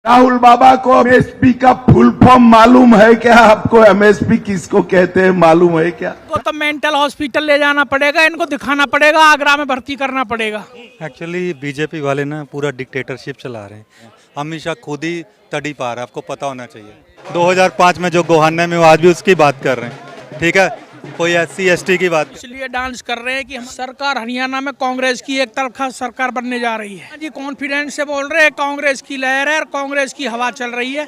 राहुल बाबा को एमएसपी का full form मालूम है क्या? आपको एमएसपी किसको कहते हैं मालूम है क्या? को तो मेंटल हॉस्पिटल ले जाना पड़ेगा, इनको दिखाना पड़ेगा, आगरा में भर्ती करना पड़ेगा। एक्चुअली बीजेपी वाले ना पूरा डिक्टेटरशिप चला रहे हैं। अमित शाह खुद ही तड़ी पा रहा है, आपको पता होना चाहिए। 2005 में जो गोहाना में, वो आज भी उसकी बात कर रहे हैं, ठीक है? कोई SC ST की बात। इसलिए डांस कर रहे हैं कि हम सरकार हरियाणा में कांग्रेस की एक तरफा सरकार बनने जा रही है जी। कॉन्फिडेंस से बोल रहे हैं, कांग्रेस की लहर है और कांग्रेस की हवा चल रही है,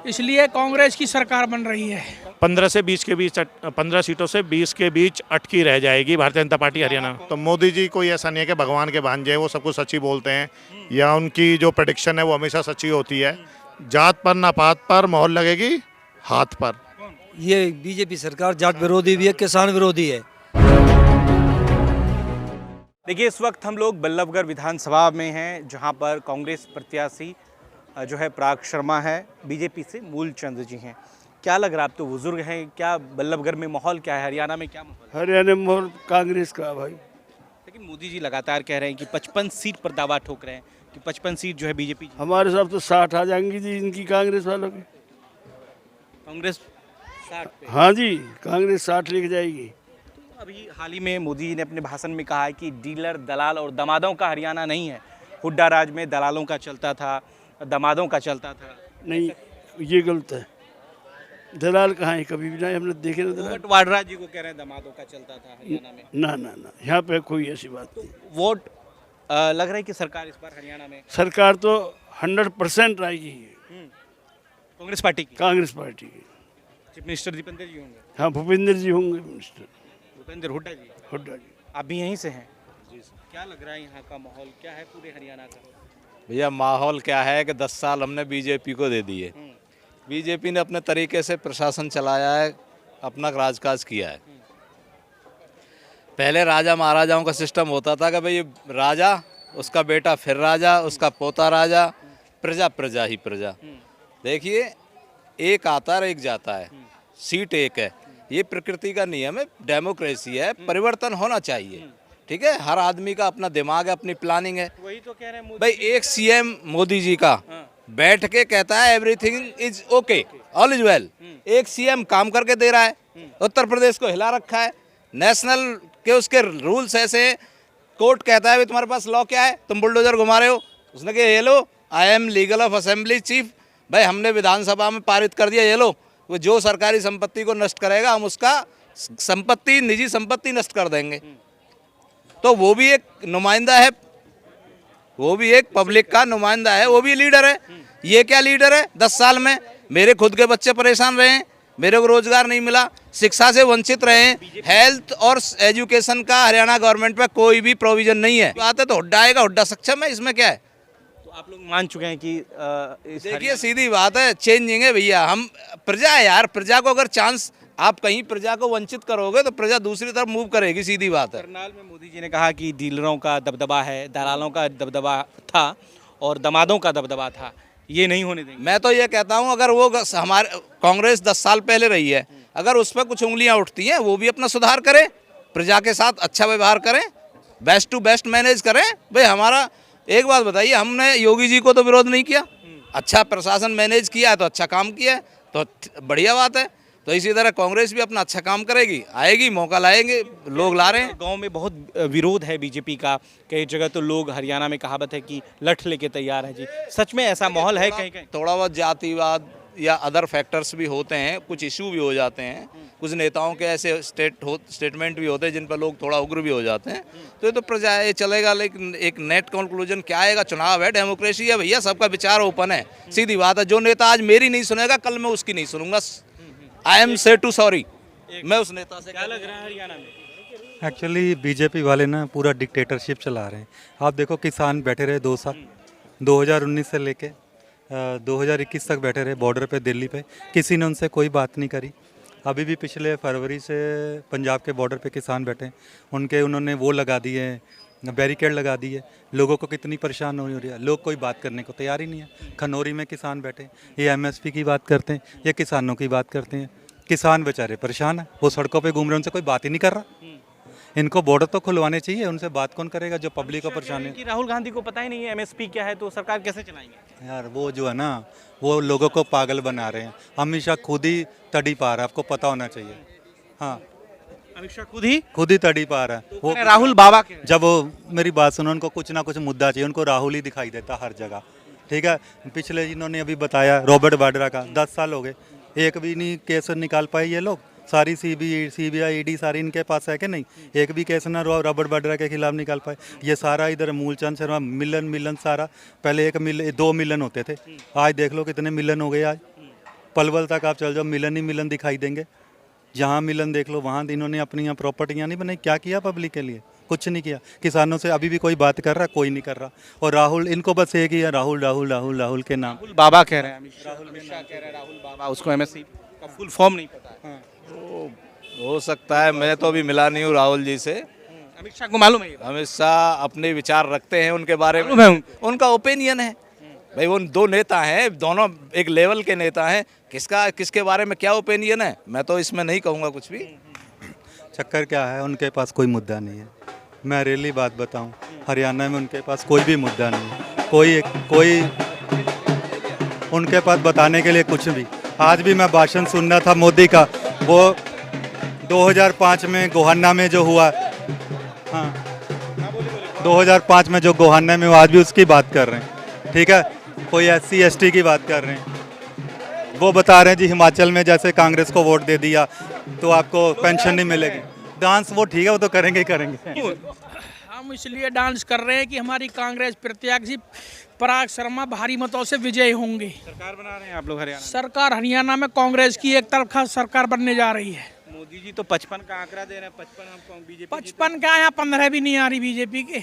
इसलिए कांग्रेस की सरकार बन रही है। 15 से 20 के बीच, 15 सीटों से 20 के बीच अटकी रह जाएगी भारतीय जनता पार्टी हरियाणा। तो मोदी जी कोई ऐसा नहीं है कि भगवान के भांजे हैं, वो सब कुछ सच्ची बोलते हैं, या उनकी जो प्रेडिक्शन है वो हमेशा सच्ची होती है। जात पर ना पात पर मोहर लगेगी हाथ पर। ये बीजेपी सरकार जाट विरोधी भी है, किसान विरोधी है। देखिए, इस वक्त हम लोग बल्लभगढ़ विधानसभा में हैं, जहां पर कांग्रेस प्रत्याशी जो है पराग शर्मा है, बीजेपी से मूलचंद जी हैं। क्या लग रहा है, आप तो बुजुर्ग हैं, क्या बल्लभगढ़ में माहौल क्या है, हरियाणा में क्या माहौल है? हरियाणा में माहौल कांग्रेस का भाई। लेकिन मोदी जी लगातार कह रहे हैं कि 55 सीट पर दावा ठोक रहे हैं कि 55 सीट जो है बीजेपी। हमारे साथ तो 60 आ जाएंगी जी इनकी, कांग्रेस वालों की। कांग्रेस 60 पे। हाँ जी, कांग्रेस 60 लेके जाएगी। तो अभी हाल ही में मोदी जी ने अपने भाषण में कहा है कि डीलर, दलाल और दमादों का हरियाणा नहीं है। हुड्डा राज में दलालों का चलता था, दमादों का चलता था। नहीं, ये गलत है। दलाल कहाँ है? कभी भी नहीं हमने देखे ना दलाल। वाड्रा जी को कह रहे हैं दमादों का चलता था हरियाणा में। ना ना ना, यहाँ पे कोई ऐसी बात नहीं। वोट लग रहा है कि सरकार इस बार हरियाणा में सरकार तो 100% आएगी कांग्रेस पार्टी की, कांग्रेस पार्टी की। चीफ मिनिस्टर दीपेंद्र जी होंगे। हाँ, भूपेंद्र जी होंगे मिनिस्टर। भूपेंद्र हुड्डा जी। हुड्डा जी। आप भी यहीं से हैं? जी सर। क्या लग रहा है, यहाँ का माहौल क्या है पूरे हरियाणा का? भैया माहौल क्या है कि 10 साल हमने बीजेपी को दे दिए। बीजेपी ने अपने तरीके से प्रशासन चलाया है, अपना राजकाज किया है। पहले राजा महाराजाओं का सिस्टम होता था कि भाई राजा, उसका बेटा फिर राजा, उसका पोता राजा, प्रजा प्रजा ही प्रजा। देखिए, एक आता है एक जाता है, सीट एक है, ये प्रकृति का नियम है, डेमोक्रेसी है, परिवर्तन होना चाहिए, ठीक है? हर आदमी का अपना दिमाग है, अपनी प्लानिंग है। वही तो कह रहे हैं भाई एक CM मोदी जी का बैठ के कहता है everything is okay, all is well. एक CM काम करके दे रहा है, उत्तर प्रदेश को हिला रखा है। नेशनल के उसके रूल्स ऐसे हैं, कोर्ट कहता है भाई तुम्हारे पास लॉ क्या है, तुम बुलडोजर घुमा रहे हो। उसने कहा ये लो, I am legal of assembly chief, भाई हमने विधानसभा में पारित कर दिया, ये लो, वो जो सरकारी संपत्ति को नष्ट करेगा हम उसका संपत्ति, निजी संपत्ति नष्ट कर देंगे। तो वो भी एक नुमाइंदा है, वो भी एक पब्लिक का नुमाइंदा है, वो भी लीडर है। ये क्या लीडर है? 10 साल में मेरे खुद के बच्चे परेशान रहे हैं, मेरे को रोजगार नहीं मिला, शिक्षा से वंचित रहे हैं, हेल्थ और एजुकेशन का हरियाणा गवर्नमेंट में कोई भी प्रोविजन नहीं है। बात है तो हुड्डा आएगा, हुड्डा सक्षम है, इसमें क्या है? तो आप लोग मान चुके हैं कि देखिए सीधी बात है, चेंजिंग है भैया। हम प्रजा है यार, प्रजा को अगर चांस, आप कहीं प्रजा को वंचित करोगे तो प्रजा दूसरी तरफ मूव करेगी, सीधी बात है। करनाल में मोदी जी ने कहा कि डीलरों का दबदबा है, दलालों का दबदबा था और दमादों का दबदबा था, ये नहीं होने देंगे। मैं तो ये कहता हूँ, अगर वो हमारे कांग्रेस 10 साल पहले रही है, अगर उस पर कुछ उंगलियां उठती हैं, वो भी अपना सुधार करें, प्रजा के साथ अच्छा व्यवहार करें, बेस्ट टू बेस्ट मैनेज करें। भाई हमारा एक बात बताइए, हमने योगी जी को तो विरोध नहीं किया, अच्छा प्रशासन मैनेज किया है तो अच्छा काम किया है, तो बढ़िया बात है। तो इसी तरह कांग्रेस भी अपना अच्छा काम करेगी, आएगी, मौका लाएंगे, लोग ला रहे हैं। गांव में बहुत विरोध है बीजेपी का, कई जगह तो लोग, हरियाणा में कहावत है कि लठ लेके तैयार है जी। सच में ऐसा माहौल है कहीं कहीं? थोड़ा बहुत जातिवाद या अदर फैक्टर्स भी होते हैं, कुछ इशू भी हो जाते हैं, कुछ नेताओं के ऐसे स्टेटमेंट भी होते हैं जिन पर लोग थोड़ा उग्र भी हो जाते हैं। तो ये तो प्रजा है, ये चलेगा, लेकिन एक नेट कंक्लूजन क्या आएगा? चुनाव है, डेमोक्रेसी है भैया, सबका विचार ओपन है, सीधी बात है। जो नेता आज मेरी नहीं सुनेगा, कल मैं उसकी नहीं सुनूंगा। आई एम से टू सॉरी, मैं उस नेता से। क्या लग रहा है हरियाणा में? एक्चुअली बीजेपी वाले ना पूरा डिक्टेटरशिप चला रहे हैं। आप देखो, किसान बैठे रहे 2 साल, 2019 से लेके 2021 तक बैठे रहे बॉर्डर पे, दिल्ली पे, किसी ने उनसे कोई बात नहीं करी। अभी भी पिछले फरवरी से पंजाब के बॉर्डर पे किसान बैठे, उन्होंने वो लगा दिए, बैरिकेड लगा दिए। लोगों को कितनी परेशान हो रही है, लोग कोई बात करने को तैयार ही नहीं है। खनौरी में किसान बैठे, ये MSP की बात करते हैं, ये किसानों की बात करते हैं। किसान बेचारे परेशान है, वो सड़कों पे घूम रहे हैं, उनसे कोई बात ही नहीं कर रहा। इनको बॉर्डर तो खुलवाने चाहिए, उनसे बात कौन करेगा जो पब्लिक को परेशानी। कि राहुल गांधी को पता ही नहीं है एमएसपी क्या है, तो सरकार कैसे चलाएंगे? यार वो जो है ना, वो लोगों को पागल बना रहे हैं। अमित शाह खुद ही तड़ी पा रहा है, आपको पता होना चाहिए। हाँ, अमित शाह खुद ही तड़ी पा रहा है। वो राहुल बाबा के जब वो मेरी बात सुनो, उनको कुछ ना कुछ मुद्दा चाहिए, उनको राहुल ही दिखाई देता हर जगह। ठीक है, पिछले इन्होंने अभी बताया रॉबर्ट वाड्रा का 10 साल हो गए, एक भी नहीं केस निकाल पाए ये लोग। सारी सीबीआई ईडी सारी इनके पास है कि नहीं, एक भी केस ना रॉबर्ट वाड्रा के खिलाफ निकाल पाए। ये सारा इधर मूलचंद शर्मा मिलन सारा, पहले 2 मिलन होते थे, आज देख लो कितने मिलन हो गए। आज पलवल तक आप चल जाओ, मिलन ही मिलन दिखाई देंगे। जहाँ मिलन देख लो वहाँ इन्होंने अपनी यहाँ प्रॉपर्टियाँ नहीं बनाई। क्या किया पब्लिक के लिए? कुछ नहीं किया। किसानों से अभी भी कोई बात कर रहा? कोई नहीं कर रहा। और राहुल, इनको बस एक ही है, राहुल राहुल राहुल राहुल के नाम। राहुल बाबा कह रहे हैं, अमित शाह कह रहे हैं राहुल बाबा, उसको एमएसपी का फुल फॉर्म नहीं पता है। हो सकता है, मैं तो अभी मिला नहीं हूँ राहुल जी से। अमित शाह को मालूम है ये? अमित शाह अपने विचार रखते हैं उनके बारे में, मालूम है उनको? उनका ओपिनियन है भाई। वो दो नेता हैं, दोनों एक लेवल के नेता हैं, किसके बारे में क्या ओपिनियन है मैं तो इसमें नहीं कहूँगा कुछ भी। चक्कर क्या है, उनके पास कोई मुद्दा नहीं है। मैं रियली बात बताऊं, हरियाणा में उनके पास कोई भी मुद्दा नहीं है। कोई उनके पास बताने के लिए कुछ भी। आज भी मैं भाषण सुनना था मोदी का, वो 2005 में गोहाना में जो हुआ, हाँ 2005 में जो गोहाना में, वो आज भी उसकी बात कर रहे हैं। ठीक है, कोई SC ST की बात कर रहे हैं। वो बता रहे हैं जी हिमाचल में जैसे कांग्रेस को वोट दे दिया तो आपको पेंशन नहीं मिलेगी। डांस वो ठीक है, वो तो करेंगे ही करेंगे। हम इसलिए डांस कर रहे हैं कि हमारी कांग्रेस प्रत्याशी पराग शर्मा भारी मतों से विजयी होंगे। सरकार बना रहे हैं आप लोग हरियाणा सरकार हरियाणा में कांग्रेस की एक तरफा सरकार बनने जा रही है। में? मोदी जी तो 55 का आंकड़ा दे रहे हैं, 55 हम बीजेपी 55 का यहाँ 15 भी नहीं आ रही बीजेपी के,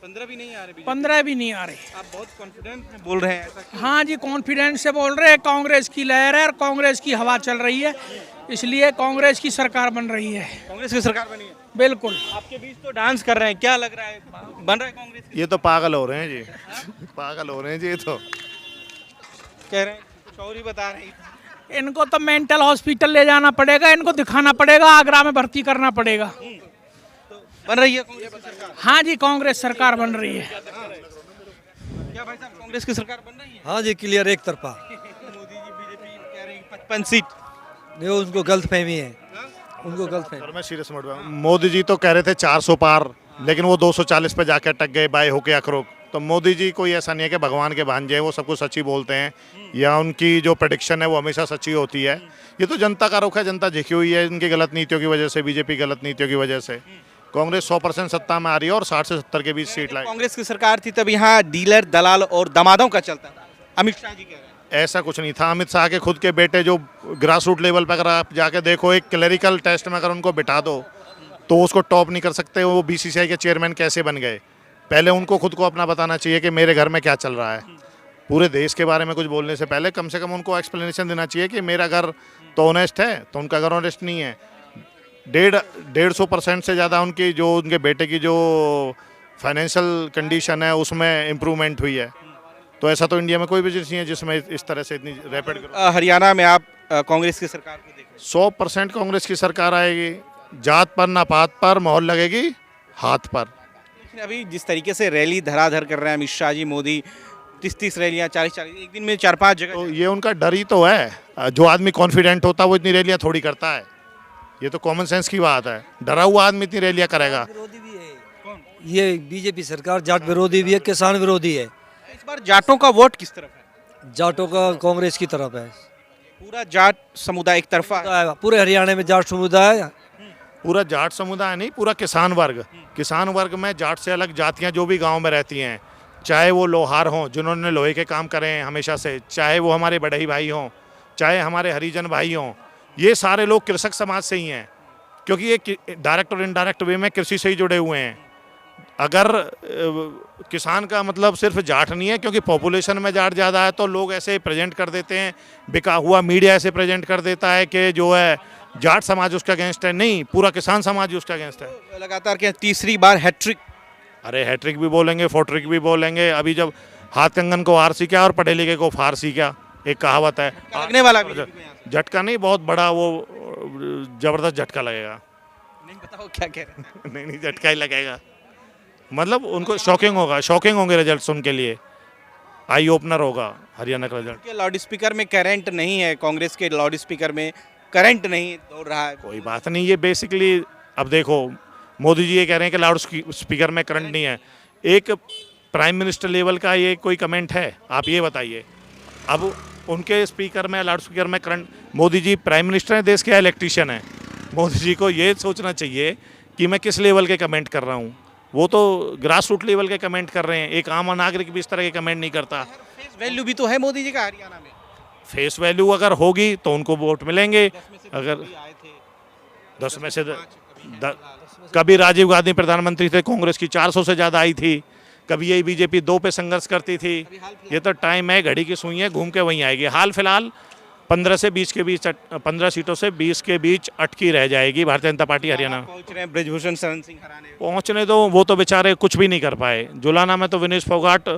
15 भी नहीं आ रहे। 15 भी नहीं आ रहे। आप बहुत कॉन्फिडेंस में बोल रहे हैं ऐसा क्यों? हाँ जी, कॉन्फिडेंस से बोल रहे हैं। कांग्रेस की लहर है और कांग्रेस की हवा चल रही है, इसलिए कांग्रेस की सरकार बन रही है। कांग्रेस की सरकार बनी है? बिल्कुल। आपके बीच तो डांस कर रहे हैं, क्या लग रहा है बन रहा है कांग्रेस की? ये तो पागल हो रहे हैं जी, पागल हो रहे हैं जी। ये तो कह रहे हैं कुछ और ही बता रहे हैं। इनको तो मेंटल हॉस्पिटल ले जाना पड़ेगा, इनको दिखाना पड़ेगा, आगरा में भर्ती करना पड़ेगा। बन रही है कांग्रेस की सरकार? हाँ जी, कांग्रेस सरकार बन रही है। क्या भाई साहब कांग्रेस की सरकार बन रही है? हाँ जी, क्लियर एक तरफा। मोदी जी बीजेपी कह रही है 55 सीट। नहीं, उनको गलत फहमी है, उनको गलत फहमी। सर मैं सीरियस मोड में, मोदी जी तो कह रहे थे 400 पार, लेकिन वो 240 पे जाके अटक गए बाय होके अखरोग। तो मोदी जी कोई ऐसा नहीं है कि भगवान के भांजे हैं, वो सब कुछ सच्ची बोलते हैं, या उनकी जो प्रेडिक्शन है वो हमेशा सच्ची होती है। ये तो जनता का रुख है, जनता झिकी हुई है इनकी गलत नीतियों की वजह से, बीजेपी गलत नीतियों की वजह से। कांग्रेस 100% सत्ता में आ रही है और 60 से 70 के बीच सीट लाई। कांग्रेस की सरकार थी तब यहाँ डीलर दलाल और दमादों का चलता था, अमित शाह जी कह रहे हैं। ऐसा कुछ नहीं था। अमित शाह के खुद के बेटे जो ग्रास रूट लेवल पर, अगर आप जाके देखो, एक क्लरिकल टेस्ट में अगर उनको बिठा दो तो उसको टॉप नहीं कर सकते। वो BCCI के चेयरमैन कैसे बन गए? पहले उनको खुद को अपना बताना चाहिए कि मेरे घर में क्या चल रहा है। पूरे देश के बारे में कुछ बोलने से पहले कम से कम उनको एक्सप्लेनेशन देना चाहिए कि मेरा घर तो ऑनेस्ट है, तो उनका घर ऑनेस्ट नहीं है। 150% से ज़्यादा उनकी जो उनके बेटे की जो फाइनेंशियल कंडीशन है उसमें इम्प्रूवमेंट हुई है। तो ऐसा तो इंडिया में कोई बिजनेस नहीं है जिसमें इस तरह से इतनी रैपिड। हरियाणा में आप कांग्रेस की सरकार को देख रहे 100% कांग्रेस की सरकार आएगी। जात पर ना पात पर मोहर लगेगी हाथ पर। हैं। लेकिन अभी जिस तरीके से रैली धराधर कर रहे हैं अमित शाह जी, मोदी 30-30 रैलियाँ, 40-40, एक दिन में 4-5 जगह। तो ये उनका डर ही तो है। जो आदमी कॉन्फिडेंट होता है वो इतनी रैलियाँ थोड़ी करता है। ये तो कॉमन सेंस की बात है। डरा हुआ आदमी इतनी रैलियाँ करेगा। विरोधी भी है ये बीजेपी सरकार, जाट विरोधी भी है, किसान विरोधी है। इस बार जाटों का वोट किस तरफ है? जाटों का कांग्रेस की तरफ है। पूरा जाट समुदाय एक तरफा है। पूरे हरियाणा में जाट समुदाय है। पूरा जाट समुदाय नहीं, पूरा किसान वर्ग। किसान वर्ग में जाट से अलग जातियां जो भी गांव में रहती हैं, चाहे वो लोहार हों जिन्होंने लोहे के काम करे हैं हमेशा से, चाहे वो हमारे बढ़ई भाई हों, चाहे हमारे हरिजन भाई हों, ये सारे लोग कृषक समाज से ही हैं, क्योंकि ये डायरेक्ट और इनडायरेक्ट वे में कृषि से ही जुड़े हुए हैं। अगर किसान का मतलब सिर्फ जाट नहीं है, क्योंकि पॉपुलेशन में जाट ज़्यादा है तो लोग ऐसे प्रेजेंट कर देते हैं, बिका हुआ मीडिया ऐसे प्रेजेंट कर देता है कि जो है जाट समाज उसका अगेंस्ट है। नहीं, पूरा किसान समाज उसका अगेंस्ट है। लगातार क्या तीसरी बार हैट्रिक? अरे हैट्रिक भी बोलेंगे, फोट्रिक भी बोलेंगे। अभी जब हाथ कंगन को हार सीखा और पढ़े लिखे को फारसी क्या, एक कहावत है। लगने वाला भी झटका नहीं, बहुत बड़ा वो जबरदस्त झटका लगेगा। नहीं बताओ क्या कह रहे हैं। नहीं झटका ही लगेगा, मतलब उनको शॉकिंग होगा, शॉकिंग होंगे रिजल्ट्स उनके लिए, आई ओपनर होगा हरियाणा का रिजल्ट। के लाउड स्पीकर में करंट नहीं है, कांग्रेस के लाउड स्पीकर में करंट नहीं दौड़ रहा है। कोई बात नहीं, ये बेसिकली अब देखो मोदी जी ये कह रहे हैं कि लाउड स्पीकर में करंट नहीं है, एक प्राइम मिनिस्टर लेवल का ये कोई कमेंट है, आप ये बताइए। अब उनके स्पीकर में लाउड स्पीकर में current, Modi ji prime minister हैं देश के, इलेक्ट्रिशियन हैं, मोदी जी को ये सोचना चाहिए कि मैं किस लेवल के कमेंट कर रहा हूँ। वो तो ग्रास रूट लेवल के कमेंट कर रहे हैं, एक आम नागरिक भी इस तरह के कमेंट नहीं करता। फेस वैल्यू भी तो है मोदी जी का हरियाणा में। फेस वैल्यू अगर होगी तो उनको वोट मिलेंगे, अगर 10 में से कभी राजीव गांधी प्रधानमंत्री थे, कांग्रेस की 400 से ज़्यादा आई थी, कभी यही बीजेपी 2 पे संघर्ष करती थी। ये तो टाइम है, घड़ी की सुई है, घूम के वहीं आएगी। हाल फिलहाल 15 से 20 के बीच, 15 सीटों से 20 के बीच अटकी रह जाएगी भारतीय जनता पार्टी हरियाणा। पहुंच रहे हैं ब्रजभूषण शरण सिंह हराने। पहुंचने दो, वो तो बेचारे कुछ भी नहीं कर पाए। जुलाना में तो विनेश फोगाट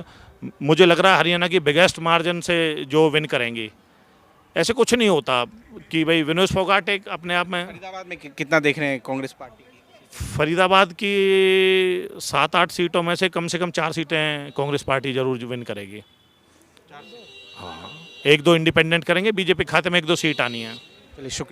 मुझे लग रहा है हरियाणा की बिगेस्ट मार्जिन से जो विन करेंगी। ऐसे कुछ नहीं होता कि भाई विनेश फोगाट एक अपने आप में। फरीदाबाद में कितना देख रहे हैं कांग्रेस पार्टी की? फरीदाबाद की 7-8 सीटों में से कम 4 सीटें कांग्रेस पार्टी जरूर विन करेगी। हाँ, 1-2 इंडिपेंडेंट करेंगे, बीजेपी खाते में 1-2 सीट आनी है। चलिए शुक्रिया।